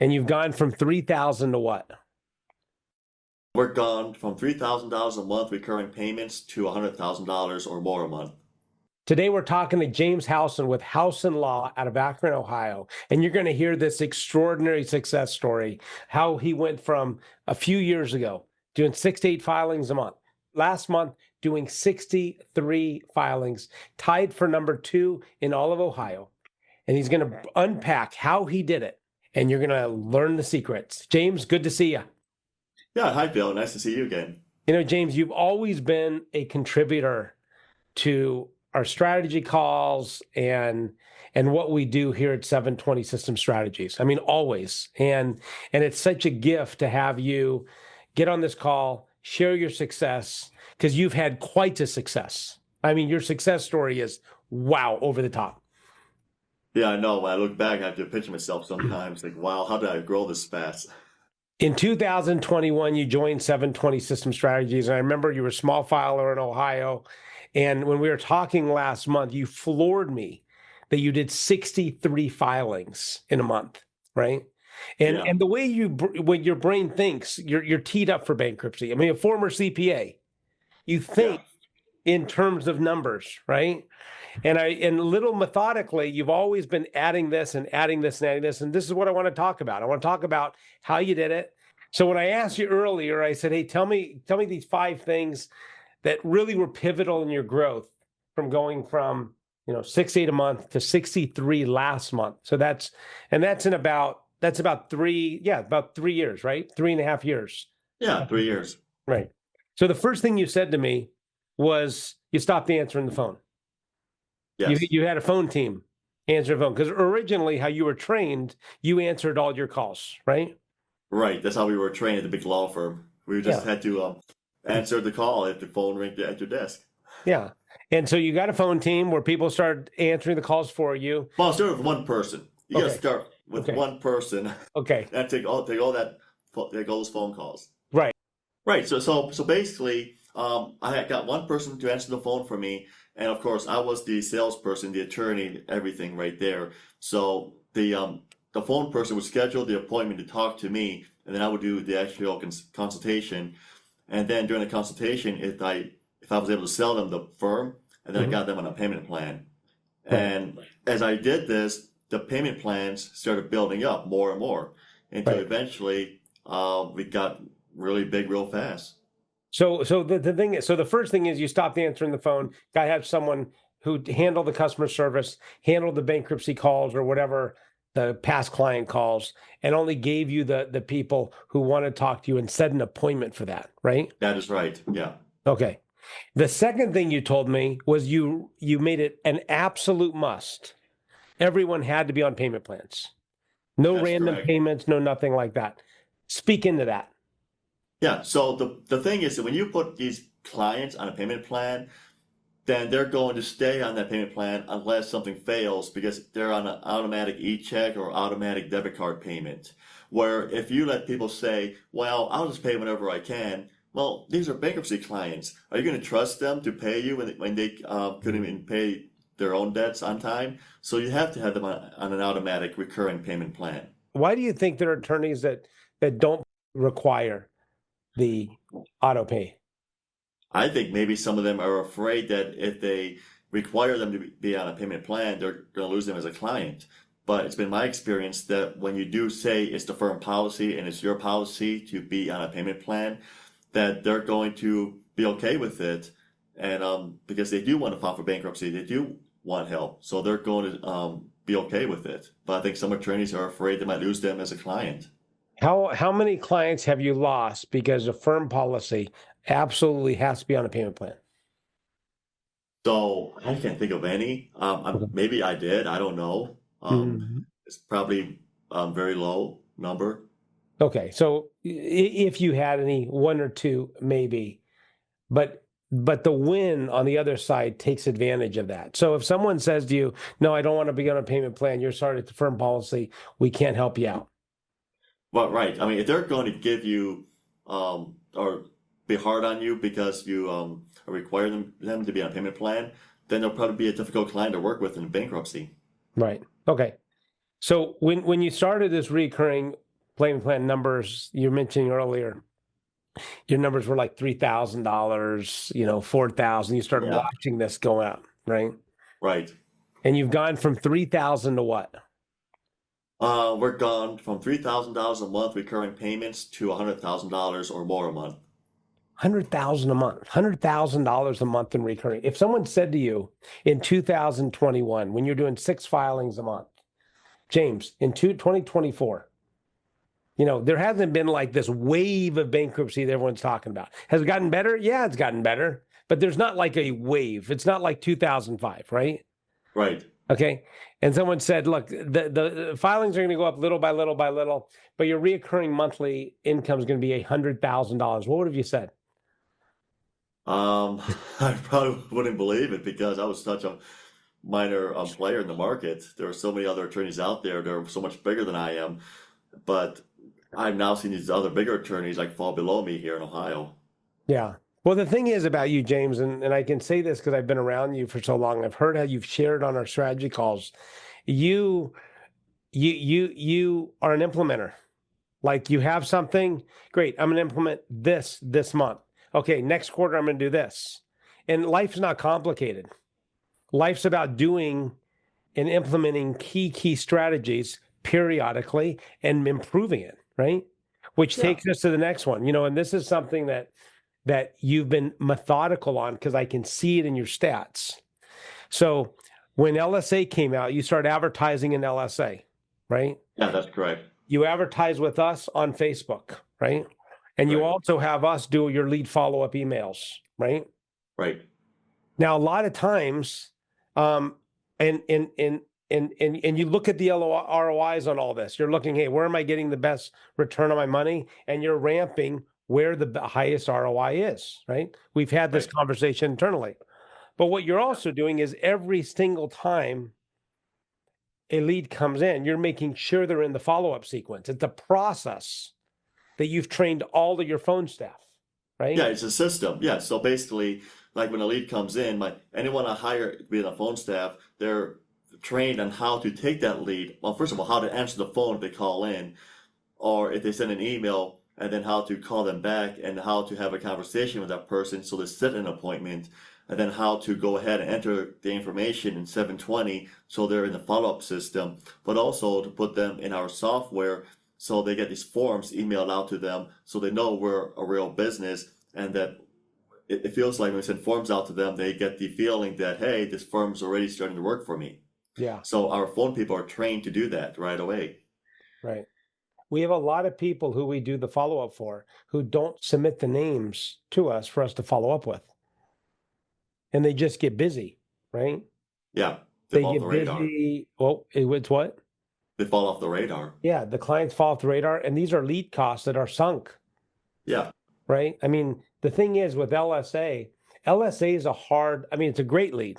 And you've gone from 3,000 to what? We're gone from $3,000 a month recurring payments to $100,000 or more a month. Today, we're talking to James Hausen with Hausen Law out of Akron, Ohio. And you're going to hear this extraordinary success story, how he went from a few years ago doing 6 to 8 filings a month. Last month, doing 63 filings, tied for number 2 in all of Ohio. And he's going to unpack how he did it. And you're going to learn the secrets. James, good to see you. Yeah, hi, Bill. Nice to see you again. James, you've always been a contributor to our strategy calls and what we do here at 720 System Strategies. I mean, always. And it's such a gift to have you get on this call, share your success, because you've had quite a success. I mean, your success story is wow, over the top. Yeah, I know. When I look back, I have to picture myself sometimes like, wow, how did I grow this fast? In 2021, you joined 720 System Strategies. And I remember you were a small filer in Ohio. And when we were talking last month, you floored me that you did 63 filings in a month, right? And Yeah, and the way when your brain thinks, you're teed up for bankruptcy. I mean, a former CPA, you yeah, think in terms of numbers, right? And little methodically, you've always been adding this and adding this and adding this. And this is what I want to talk about. I want to talk about how you did it. So when I asked you earlier, I said, hey, tell me these 5 things that really were pivotal in your growth from going from 6 8 a month to 63 last month. So that's about 3 years, right? 3.5 years. yeah, 3 years. Right. So the first thing you said to me was you stopped answering the phone. You Yes, you had a phone team answer the phone because originally how you were trained, you answered all your calls, right? right. That's how we were trained at the big law firm. We just Yeah. had to answer the call if the phone rang at your desk. Yeah. And so you got a phone team where people started answering the calls for you. Well, start with one person. You got to Okay. start with Okay. one person Okay. and take all those phone calls. Right. Right. So basically, I had got one person to answer the phone for me, and of course, I was the salesperson, the attorney, everything right there. So the phone person would schedule the appointment to talk to me, and then I would do the actual consultation. And then during the consultation, if I was able to sell them the firm, and then I Mhm. got them on a payment plan. Right. And as I did this, the payment plans started building up more and more until Right. eventually we got really big real fast. So the thing is, so the first thing is you stopped answering the phone. Got to have someone who handled the customer service, handled the bankruptcy calls or whatever the past client calls, and only gave you the people who want to talk to you and set an appointment for that, right? That is right. Yeah, Okay. The second thing you told me was you made it an absolute must. Everyone had to be on payment plans. No that's random correct. payments, no nothing like that. Speak into that. Yeah, so the thing is that when you put these clients on a payment plan, then they're going to stay on that payment plan unless something fails because they're on an automatic e-check or automatic debit card payment. Where if you let people say, well, I'll just pay whenever I can, well, these are bankruptcy clients. Are you going to trust them to pay you when they couldn't even pay their own debts on time? So you have to have them on an automatic recurring payment plan. Why do you think there are attorneys that don't require the auto pay? I think maybe some of them are afraid that if they require them to be on a payment plan, they're going to lose them as a client. But it's been my experience that when you do say it's the firm policy and it's your policy to be on a payment plan, that they're going to be okay with it. And because they do want to file for bankruptcy, they do want help. So they're going to be okay with it. But I think some attorneys are afraid they might lose them as a client. How many clients have you lost because a firm policy absolutely has to be on a payment plan? So I can't think of any. Okay. Maybe I did. I don't know. Mhm. It's probably very low number. Okay, so if you had any, one or two, maybe, but the win on the other side takes advantage of that. So if someone says to you, "No, I don't want to be on a payment plan. You're sorry, it's a firm policy. We can't help you out." Well, right. I mean, if they're going to give you or be hard on you because you require them to be on a payment plan, then they'll probably be a difficult client to work with in bankruptcy. Right. Okay. So when you started this recurring, payment plan numbers you mentioned earlier, your numbers were like $3,000, 4,000. You started Yeah, watching this go up, right? right. And you've gone from 3,000 to what? We're gone from $3,000 a month recurring payments to $100,000 or more a month. 100,000 a month, $100,000 a month in recurring. If someone said to you in 2021, when you're doing 6 filings a month, James, in 2024, there hasn't been like this wave of bankruptcy that everyone's talking about. Has it gotten better? Yeah, it's gotten better, but there's not like a wave. It's not like 2005, right? Right. Okay. And someone said, look, the filings are going to go up little by little by little, but your reoccurring monthly income is going to be $100,000. What would have you said? I probably wouldn't believe it because I was such a minor player in the market. There are so many other attorneys out there. They're so much bigger than I am. But I've now seen these other bigger attorneys like fall below me here in Ohio. Yeah. Well, the thing is about you, James, and I can say this because I've been around you for so long. I've heard how you've shared on our strategy calls. You you are an implementer. Like you have something, great. I'm going to implement this month. Okay, next quarter I'm going to do this. And life's not complicated. Life's about doing and implementing key strategies periodically and improving it, right? Which Yeah. takes us to the next one. And this is something that you've been methodical on because I can see it in your stats. So when LSA came out, you started advertising in LSA, right? Yeah, that's correct. You advertise with us on Facebook, right? And you Correct. also have us do your lead follow-up emails, right? Right. Now, a lot of times, and you look at the ROIs on all this. You're looking, hey, where am I getting the best return on my money? And you're ramping where the highest ROI is, right? We've had this Right. conversation internally. But what you're also doing is every single time a lead comes in, you're making sure they're in the follow-up sequence. It's a process that you've trained all of your phone staff, Yeah, right? it's a system. Yeah. So basically, like when a lead comes in, anyone I hire to be on a phone staff, they're trained on how to take that lead. Well, first of all, how to answer the phone if they call in, or if they send an email, and then how to call them back and how to have a conversation with that person so they set an appointment, and then how to go ahead and enter the information in 720 so they're in the follow-up system, but also to put them in our software so they get these forms emailed out to them so they know we're a real business and that it feels like when we send forms out to them, they get the feeling that, hey, this firm's already starting to work for me. Yeah, So our phone people are trained to do that right away. right. We have a lot of people who we do the follow-up for who don't submit the names to us for us to follow up with. And they just get busy, right? Yeah, they They fall off the get radar. busy. Well, it's what? They fall off the radar. Yeah, the clients fall off the radar, and these are lead costs that are sunk, Yeah, right? I mean, the thing is with LSA is it's a great lead,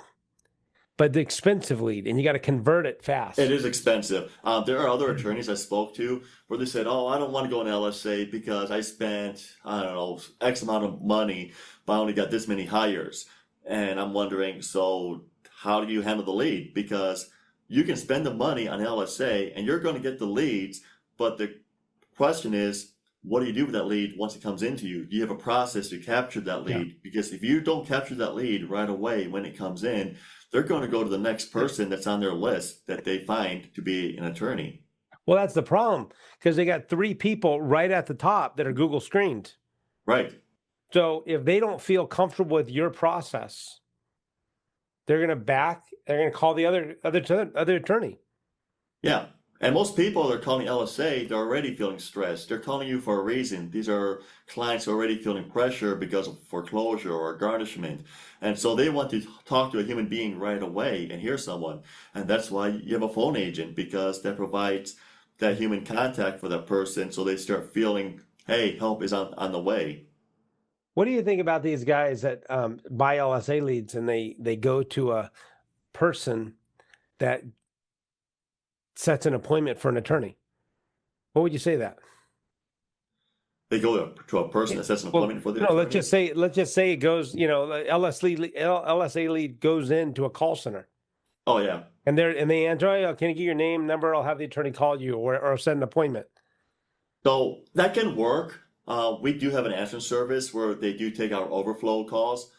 but the expensive lead, and you got to convert it it fast. is expensive. There are other attorneys I spoke to where they said, "Oh, I don't want to go in LSA because I spent, I don't know, X amount of money, but I only got this many hires." And I'm wondering, so how do you handle the lead? Because you can spend the money on LSA and you're going to get the leads, but the question is, what do you do with that lead once it comes into you? Do you have a process to capture that Yeah. lead? Because if you don't capture that lead right away when it comes in, they're going to go to the next person that's on their list that they find to be an attorney. Well, that's the problem because they got 3 people right at the top that are Google screened. Right. So if they don't feel comfortable with your process, they're going to call the other attorney. Yeah. And most people that are calling LSA, they're already feeling stressed. They're calling you for a reason. These are clients already feeling pressure because of foreclosure or garnishment. And so they want to talk to a human being right away and hear someone. And that's why you have a phone agent because that provides that human contact for that person so they start feeling, hey, help is on the way. What do you think about these guys that buy LSA leads and they go to a person that sets an appointment for an attorney? What would you say to that? They go to a person Yeah. that sets an Well, appointment for the no, let's attorney. just say it goes, the LSA lead goes into a call center Oh, yeah. and they answer, oh, can you get your name, number? I'll have the attorney call you or send an appointment. So that can work. We do have an answering service where they do take our overflow calls,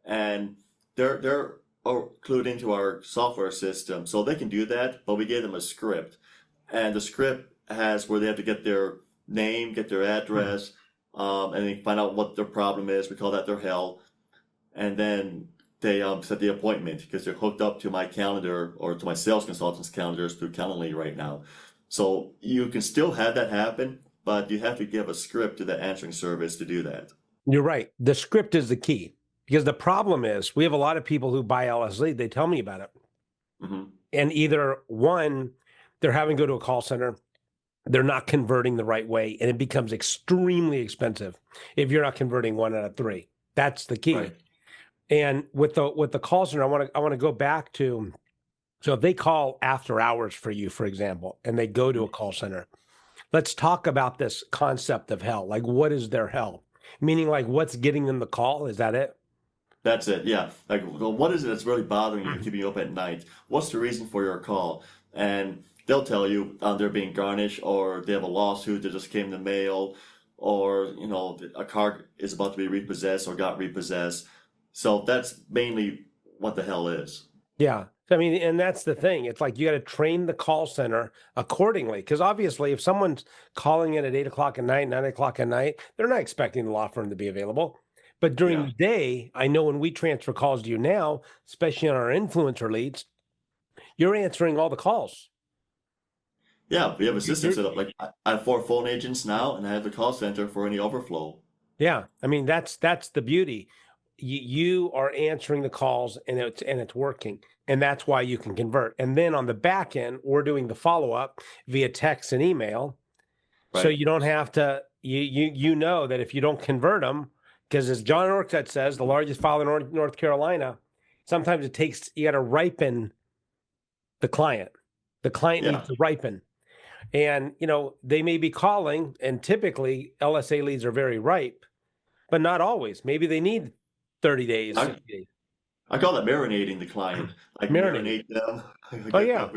and they're clued into our software system, so they can do that. But we gave them a script, and the script has where they have to get their name, get their Hmm. address, and then find out what their problem is. We call that their hell, and then they set the appointment because they're hooked up to my calendar or to my sales consultant's calendars through Calendly right now. So you can still have that happen, but you have to give a script to the answering service to do that. You're right. The script is the key because the problem is we have a lot of people who buy LSD. They tell me about it. Hmm. And either one, they're having to go to a call center, they're not converting the right way, and it becomes extremely expensive if you're not converting 1 out of 3. That's the key. Right. And with the call center, I want to go back to, so if they call after hours for you, for example, and they go to a call center, let's talk about this concept of hell. Like, what is their hell? Meaning, like, what's getting them the call? Is that it? That's it. Yeah. Like, well, what is it that's really bothering you, Mhm. keeping you up at night? What's the reason for your call? And they'll tell you they're being garnished, or they have a lawsuit that just came in the mail, or a car is about to be repossessed or got repossessed. So that's mainly what the hell is. Yeah. I mean, and that's the thing. It's like you got to train the call center accordingly. Because obviously, if someone's calling in at 8 o'clock at night, 9 o'clock at night, they're not expecting the law firm to be available. But during Yeah. the day, I know when we transfer calls to you now, especially on our influencer leads, you're answering all the calls. Yeah. We have a system You're, set up. Like I have 4 phone agents now, and I have the call center for any overflow. yeah. I mean, that's the beauty. You are answering the calls and it's working. And that's why you can convert. And then on the back end, we're doing the follow up via text and email. So Right. you don't have to, you know that if you don't convert them, because as John Orcutt says, the largest file in North Carolina, sometimes it takes, you got to ripen the client. The client Yeah. needs to ripen. And, they may be calling, and typically LSA leads are very ripe, but not always. Maybe they need 30 days, I 60 days. I call that marinating the client. Like Marinating. marinate them, Oh, yeah.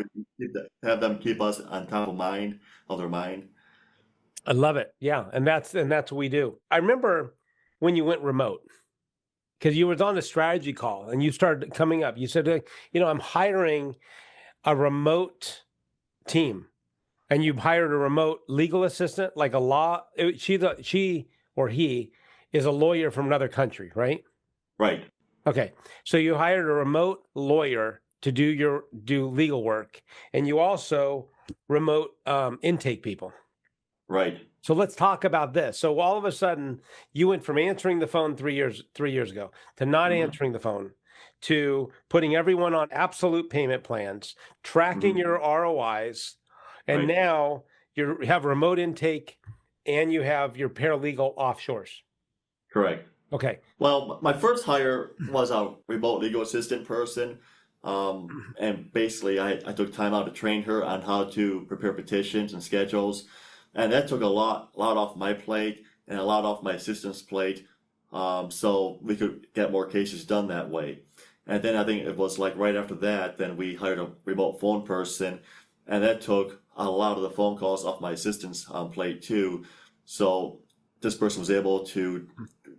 have them keep us on top of their mind. I love it. Yeah. And that's what we do. I remember when you went remote, because you was on a strategy call and you started coming up. You said, I'm hiring a remote team, and you've hired a remote legal assistant, like a law. She or he is a lawyer from another country, right? Right, Okay, so you hired a remote lawyer to do legal work, and you also remote intake people. right. So let's talk about this. So all of a sudden, you went from answering the phone 3 years ago to not Hmm. answering the phone, to putting everyone on absolute payment plans, tracking Hmm. your ROIs, and Right, now you have remote intake and you have your paralegal offshores. correct. Okay. Well, my first hire was a remote legal assistant person. And basically, I took time out to train her on how to prepare petitions and schedules. And that took a lot off my plate and a lot off my assistant's plate. So we could get more cases done that way. And then I think it was like right after that, then we hired a remote phone person, and that took a lot of the phone calls off my assistant's plate too. So this person was able to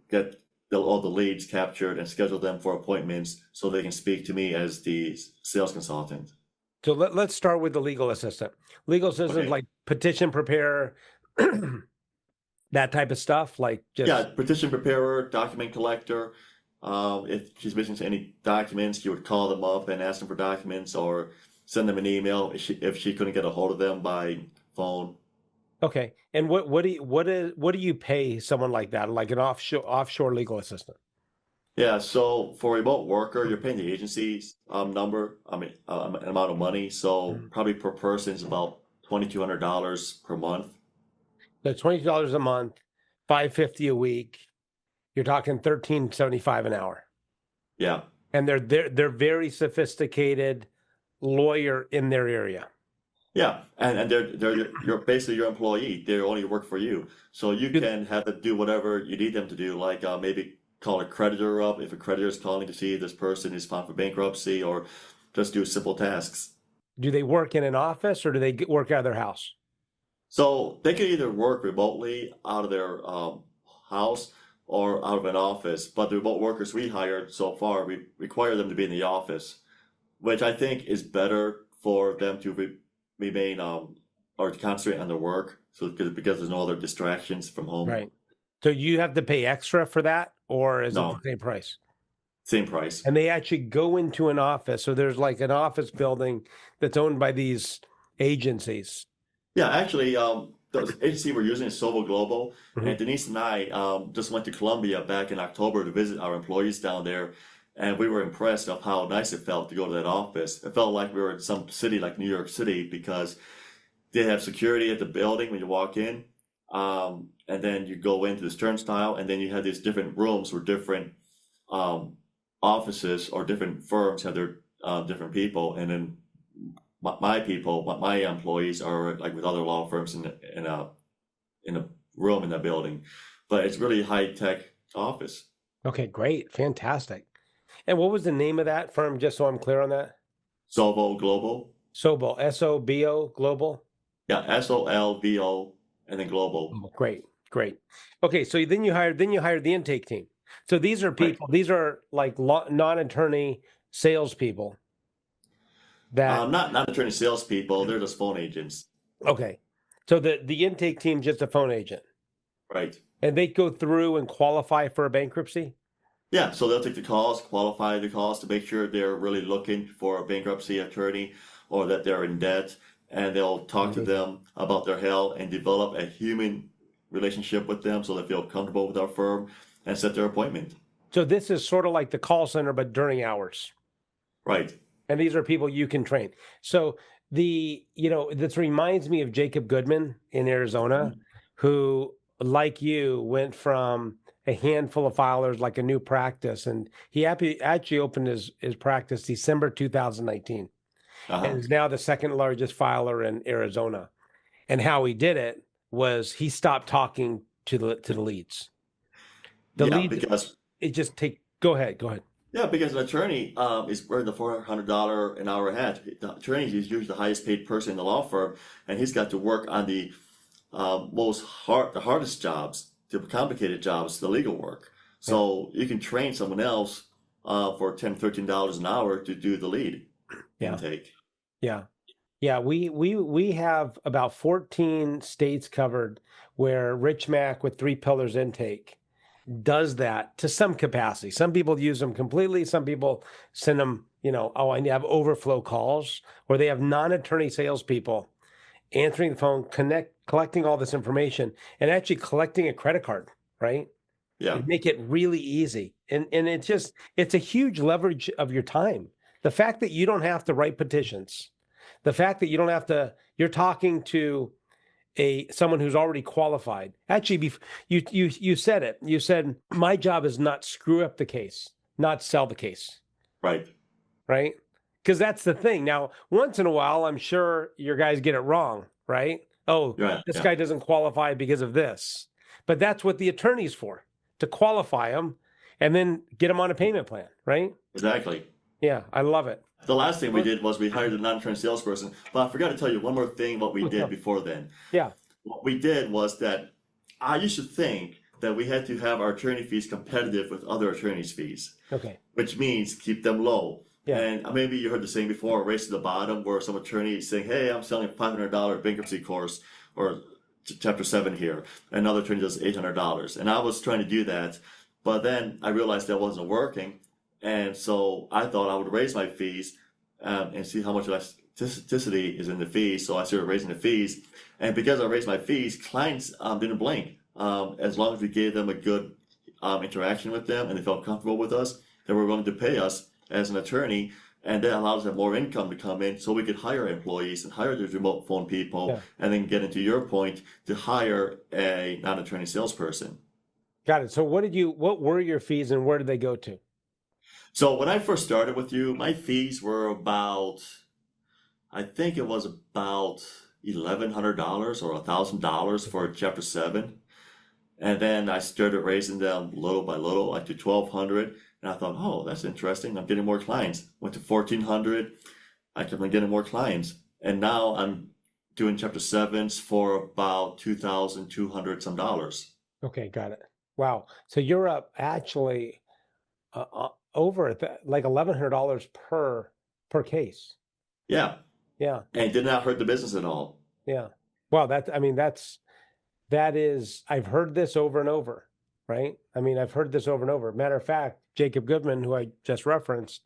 get all the leads captured and schedule them for appointments so they can speak to me as the sales consultant. So let's start with the legal assistant. Legal assistant, Okay. like petition preparer, that type of stuff, like Yeah, just petition preparer, document collector. If she's missing any documents, you would call them up and ask them for documents or send them an email if she couldn't get a hold of them by phone. okay. And what do you pay someone like that, like an offshore legal assistant? Yeah, so for a remote worker, you're paying the agency's number, I mean, an amount of money. So Mhm. probably per person is about $2,200 per month. So $20 a month, 550 a week. You're talking 1375 an hour, Yeah. and they're very sophisticated lawyer in their area. Yeah, and you're basically your employee. They only work for you, so you Do, can have them do whatever you need them to do. Like maybe call a creditor up if a creditor is calling to see if this person is filed for bankruptcy, or just do simple tasks. do they work in an office or do they work out of their house? So they can either work remotely out of their house or out of an office. But the remote workers we hired so far, we require them to be in the office, which I think is better for them to remain or to concentrate on their work. So because there's no other distractions from home. Right. So you have to pay extra for that, or is it the No, same price? same price. And they actually go into an office. So there's like an office building that's owned by these agencies. Yeah, actually, the agency we're using is Sovo Global, Mhm. and Denise and I just went to Colombia back in October to visit our employees down there, and we were impressed of how nice it felt to go to that office. It felt like we were in some city like New York City because they have security at the building when you walk in, and then you go into this turnstile, and then you have these different rooms where different um, offices or different firms have their different people, and then my people, my employees are like with other law firms in a room in that building, but it's really high tech office. Okay, great. Fantastic. And what was the name of that firm, just so I'm clear on that? Sovo Global, Sobo, S-O-B-O, Global? yeah, SOLVO, and then Global, Oh, great, great. Okay, so then you hired the intake team. So these are right? people, these are like non-attorney salespeople that, Not attorney salespeople, they're just phone agents, okay. So the intake team just a phone agent. right? And they go through and qualify for a bankruptcy? Yeah, so they'll take the calls, qualify the calls to make sure they're really looking for a bankruptcy attorney or that they're in debt, and they'll talk to Mhm. them about their health and develop a human relationship with them so they feel comfortable with our firm and set their appointment. So this is sort of like the call center, but during hours. Right. And these are people you can train. So this reminds me of Jacob Goodman in Arizona, Mhm. who, like you, went from a handful of filers like a new practice. And he actually opened his practice December 2019 and Uh-huh. is now the second largest filer in Arizona. And how he did it was he stopped talking to the leads. The Yeah, leads, because it just take, go ahead, go ahead. yeah, because an attorney is wearing the $400 an hour hat. The attorney is usually the highest paid person in the law firm, and he's got to work on the hardest jobs, the complicated jobs, the legal work. Yeah, So you can train someone else for $10, $13 an hour to do the lead yeah, intake. yeah. Yeah, we have about 14 states covered where Rich Mac with three pillars intake does that to some capacity. Some people use them completely. Some people send them, oh, I have overflow calls, or they have non-attorney salespeople answering the phone, collecting all this information, and actually collecting a credit card, right? Yeah, And make it really easy. And it's a huge leverage of your time. The fact that you don't have to write petitions, the fact that you don't have to, you're talking to someone who's already qualified. Actually, you said it. You said my job is not screw up the case, not sell the case, right. right? Because that's the thing. Now, once in a while, I'm sure your guys get it wrong, right? Oh, Yeah, this yeah, guy doesn't qualify because of this. But that's what the attorney's for, to qualify them and then get them on a payment plan, right? exactly. Yeah, I love it. The last thing we Well, did was we hired a non-trained salesperson. But I forgot to tell you one more thing what we did no. before then. Yeah, What we did was that I used to think that we had to have our attorney fees competitive with other attorneys' fees, okay. which means keep them low. Yeah, And maybe you heard the saying before, race to the bottom, where some attorney is saying, "Hey, I'm selling a $500 bankruptcy course or Chapter 7 here." Another attorney does $800. And I was trying to do that, but then I realized that wasn't working. And so I thought I would raise my fees and see how much elasticity is in the fees. So I started raising the fees. And because I raised my fees, clients didn't blink. As long as we gave them a good interaction with them and they felt comfortable with us, they were willing to pay us as an attorney, and that allowed us to have more income to come in so we could hire employees and hire those remote phone people, yeah. and then get into your point to hire a non-attorney salesperson. Got it. So what were your fees and where did they go to? So when I first started with you, my fees were about, I think it was about $1,100 or $1,000 for Chapter 7. And then I started raising them little by little, like to 1,200. And I thought, oh, that's interesting. I'm getting more clients. Went to 1,400. I kept on getting more clients. And now I'm doing Chapter 7s for about $2,200 some dollars. Okay, got it. Wow. So you're up actually over at like $1,100 per case. Yeah, Yeah, and it did not hurt the business at all. yeah. Wow, I mean, that is, I've heard this over and over, right? I mean, I've heard this over and over. Matter of fact, Jacob Goodman, who I just referenced,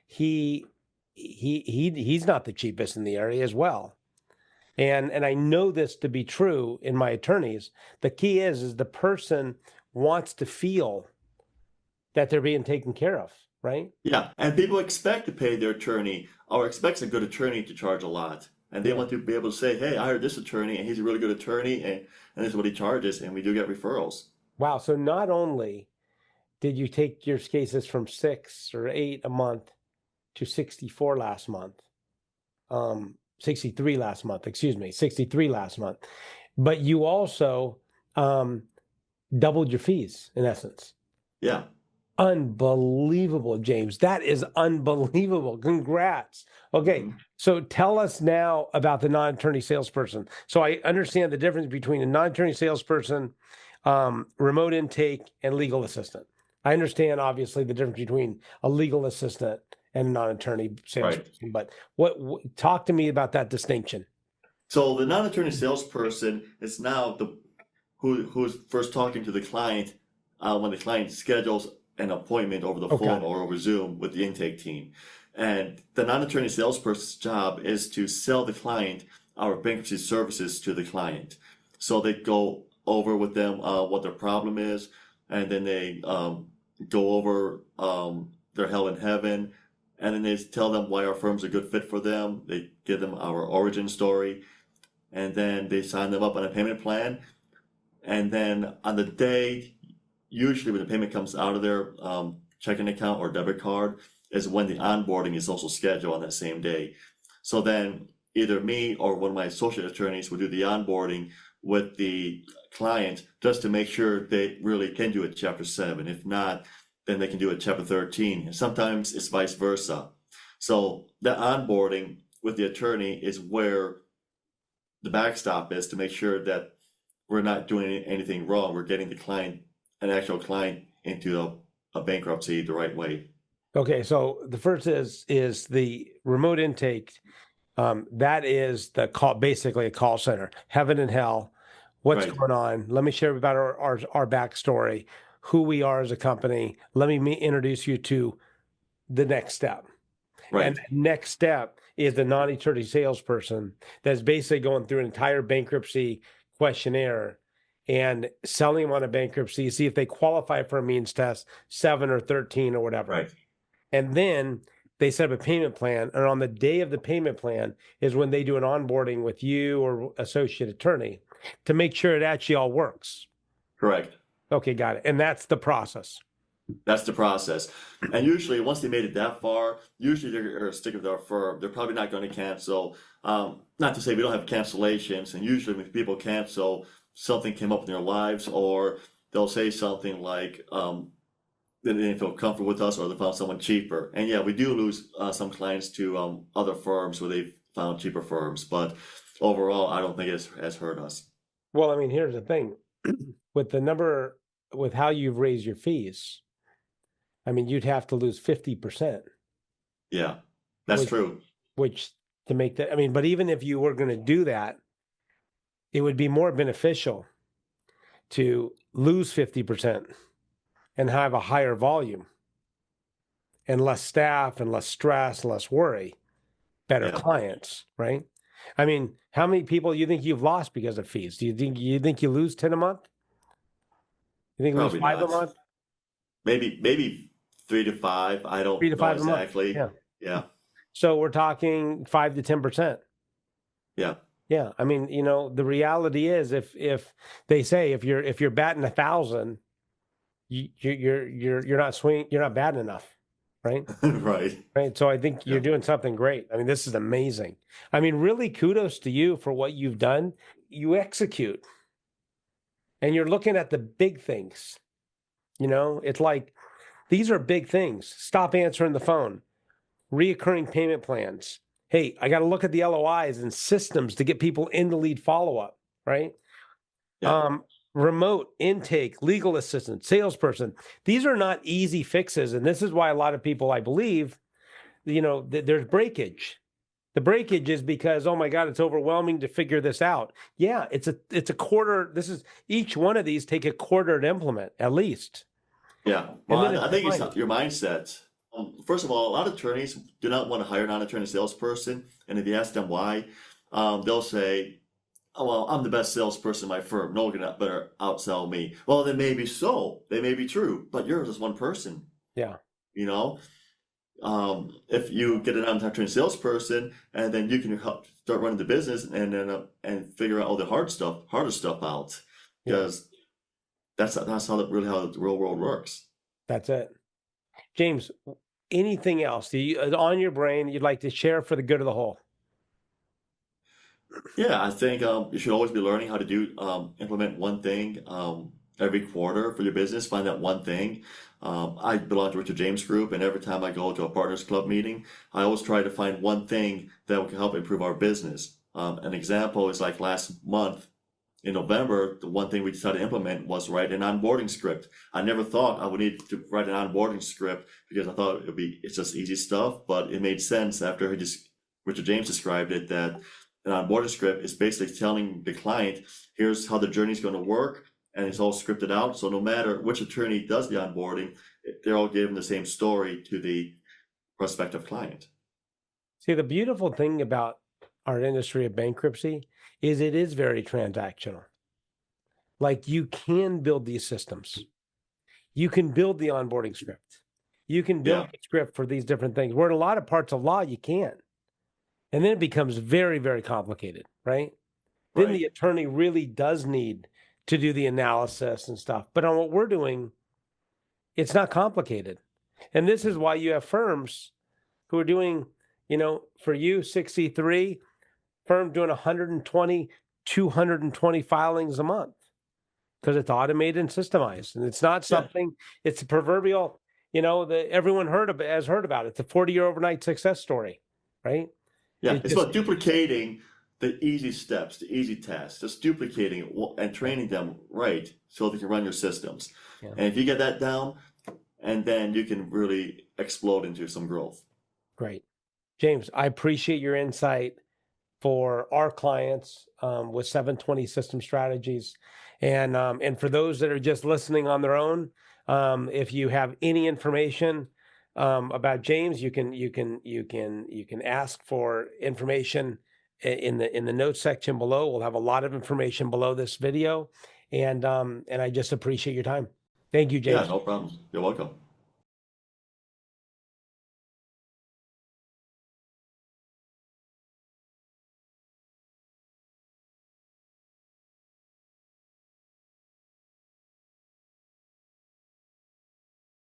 he he's not the cheapest in the area as well. And I know this to be true in my attorneys. The key is the person wants to feel that they're being taken care of, right? Yeah, and people expect to pay their attorney or expects a good attorney to charge a lot. And they Yeah. want to be able to say, hey, I hired this attorney and he's a really good attorney and this is what he charges. And we do get referrals. Wow. So not only did you take your cases from 6 or 8 a month to 64 last month, 63 last month, excuse me, 63 last month, but you also doubled your fees in essence. Yeah. Unbelievable, James. That is unbelievable. Congrats. Okay, so tell us now about the non-attorney salesperson. So I understand the difference between a non-attorney salesperson, remote intake, and legal assistant. I understand obviously the difference between a legal assistant and a non-attorney salesperson. But what talk to me about that distinction. So the non-attorney salesperson is now who's first talking to the client when the client schedules an appointment over the phone or over Zoom with the intake team. And the non-attorney salesperson's job is to sell the client our bankruptcy services to the client. So they go over with them what their problem is, and then they go over their hell in heaven, and then they tell them why our firm's a good fit for them. They give them our origin story, and then they sign them up on a payment plan. And then on the day, usually when the payment comes out of their checking account or debit card, is when the onboarding is also scheduled on that same day. So then either me or one of my associate attorneys will do the onboarding with the client just to make sure they really can do a Chapter 7. If not, then they can do a Chapter 13. And sometimes it's vice versa. So the onboarding with the attorney is where the backstop is to make sure that we're not doing anything wrong. We're getting the client, an actual client, into a bankruptcy the right way. Okay, so the first is the remote intake. That is the call, basically a call center, heaven and hell. What's going on? Let me share about our backstory, who we are as a company. Let me introduce you to the next step. And the next step is the non-attorney salesperson that's basically going through an entire bankruptcy questionnaire and selling them on a bankruptcy, see if they qualify for a means test, 7 or 13 or whatever. And then they set up a payment plan. And on the day of the payment plan is when they do an onboarding with you or associate attorney to make sure it actually all works. Correct. Okay, got it. And that's the process. That's the process. And usually, once they made it that far, usually they're sticking with our firm. They're probably not going to cancel. Not to say we don't have cancellations. And usually, when people cancel, something came up in their lives, or they'll say something like they didn't feel comfortable with us, or they found someone cheaper. And yeah, we do lose some clients to other firms where they've found cheaper firms. But overall, I don't think it has hurt us. Well, I mean, here's the thing. With how you've raised your fees, I mean, you'd have to lose 50%. Yeah, that's true. Which to make that, I mean, but even if you were going to do that, it would be more beneficial to lose 50% and have a higher volume and less staff and less stress and less worry, better clients, right? I mean, how many people you think you've lost because of fees? Do you think you lose 10 a month? You think you lose 5 a month? Maybe 3 to 5. I don't 3 to 5 know exactly. Yeah. So we're talking 5 to 10%. Yeah. Yeah. I mean, the reality is if they say if you're batting 1,000, you're not batting enough, right? Right. So I think you're doing something great. I mean, this is amazing. I mean, really kudos to you for what you've done. You execute. And you're looking at the big things. It's like these are big things. Stop answering the phone. Reoccurring payment plans. Hey, I got to look at the LOIs and systems to get people into lead follow-up, right? Yeah. Remote intake, legal assistant, salesperson. These are not easy fixes. And this is why a lot of people, I believe, there's breakage. The breakage is because, oh my God, it's overwhelming to figure this out. Yeah, it's a quarter. Each one of these take a quarter to implement at least. Yeah. And Well, then I it's think it's fine. your mindset. First of all, a lot of attorneys do not want to hire a non-attorney salesperson, and if you ask them why, they'll say, "Oh well, I'm the best salesperson in my firm. No one can better outsell me." Well, they may be so, they may be true, but you're just one person. Yeah. You know, if you get a non-attorney salesperson, and then you can help start running the business, and then and figure out all the harder stuff out, Yeah. because that's how the real world works. That's it. James, anything else on your brain you'd like to share for the good of the whole? Yeah, I think you should always be learning how to implement one thing every quarter for your business. Find that one thing. I belong to Richard James Group, and every time I go to a Partners Club meeting, I always try to find one thing that can help improve our business. An example is like last month in November, the one thing we decided to implement was write an onboarding script. I never thought I would need to write an onboarding script because I thought it's just easy stuff, but it made sense after Richard James described it, that an onboarding script is basically telling the client, here's how the journey is going to work, and it's all scripted out. So no matter which attorney does the onboarding, they're all given the same story to the prospective client. See, the beautiful thing about our industry of bankruptcy is it is very transactional. Like you can build these systems. You can build the onboarding script. You can build Yeah, the script for these different things. Where in a lot of parts of law, you can't. And then it becomes very, very complicated, right? Then right. the attorney really does need to do the analysis and stuff. But on what we're doing, it's not complicated. And this is why you have firms who are doing, for you, 63, firm doing 120, 220 filings a month because it's automated and systemized. And it's not Yeah, something, it's a proverbial, that everyone has heard about it. It's a 40-year overnight success story, right? yeah. It It's just, about duplicating the easy steps, the easy tasks, just duplicating it and yeah, training them right so they can run your systems. yeah, And if you get that down, and then you can really explode into some growth. great. James, I appreciate your insight for our clients with 720 system strategies. And for those that are just listening on their own, if you have any information about James, you can ask for information in the notes section below. We'll have a lot of information below this video, and I just appreciate your time. Thank you, Yeah, James. no problem. You're welcome.